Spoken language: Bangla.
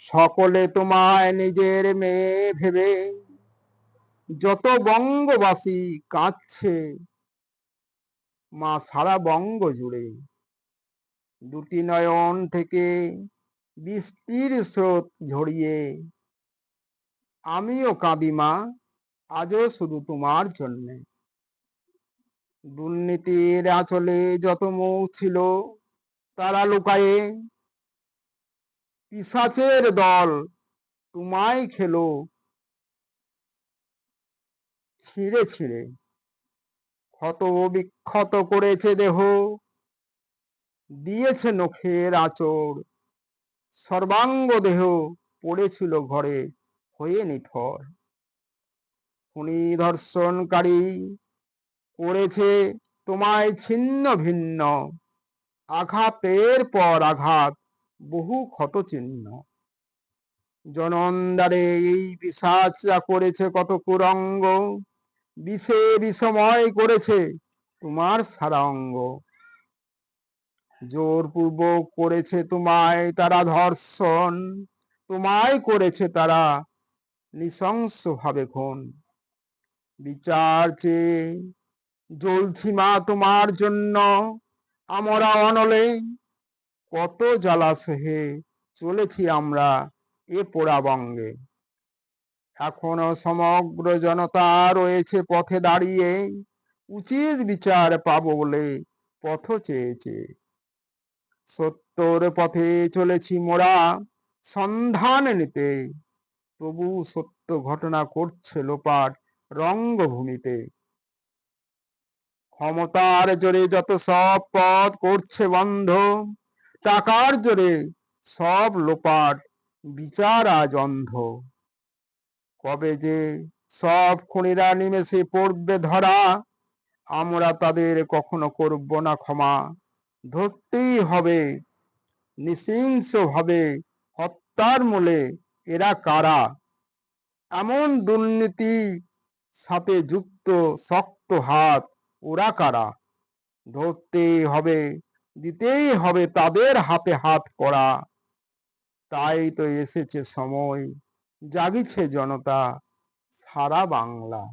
সকলে তোমায় নিজের মেয়ে ভেবে যত বঙ্গবাসী কাঁদছে, মা সারা বঙ্গ জুড়ে। দুটি নয়ন থেকে বৃষ্টির স্রোত ঝরিয়ে আমিও কাঁদি মা, আজও শুধু তোমার জন্যে। দুর্নীতির আঁচলে যত মুখ ছিল তারা লুকায়ে, পিশাচের দল তোমায় খেলো ছিঁড়ে ছিঁড়ে। ক্ষত বিক্ষত করেছে দেহ, দিয়েছে নখের আঁচড়, সর্বাঙ্গ দেহ পড়েছিল ঘরে হয়ে নিথর। খুনি ধর্ষণকারী করেছে তোমায় ছিন্ন ভিন্ন, আঘাতের পর আঘাত, বহু ক্ষত চিহ্ন। জনন্দারে এই পিশাচরা করেছে কত কুরঙ্গ, বিষে বিষময় করেছে তোমার সারা অঙ্গ। জোরপূর্বক করেছে তোমায় তারা ধর্ষণ, তোমায় করেছে তারা নৃশংস ভাবে খুন। বিচার চেয়ে জ্বলছি মা তোমার জন্য আমরা অনলে, কত জ্বালা সহে চলেছি আমরা এ পোড়া বঙ্গে। এখনো সমগ্র জনতা রয়েছে পথে দাঁড়িয়ে, উচিত বিচার পাবো বলে পথ চেয়েছে। সত্যর পথে চলেছি মোরা সন্ধান নিতে, তবু সত্য ঘটনা করছে লোপাট রঙ্গভূমিতে। ক্ষমতার জোরে যত সব পথ করছে বন্ধ, টাকার জোরে সব লোপাট, বিচার আজ অন্ধ। কবে যে সব খুনিরা নিমেষে পড়বে ধরা, আমরা তাদের কখনো করব না ক্ষমা। ধরতেই হবে নৃশংস ভাবে হত্যার মূলে এরা কারা। এমন দুর্নীতি সাথে যুক্ত শক্ত হাত ওরা কারা। ধরতেই হবে, দিতেই হবে তাদের হাতে হাত করা। তাই তো এসেছে সময়, জাগিছে জনতা সারা বাংলা।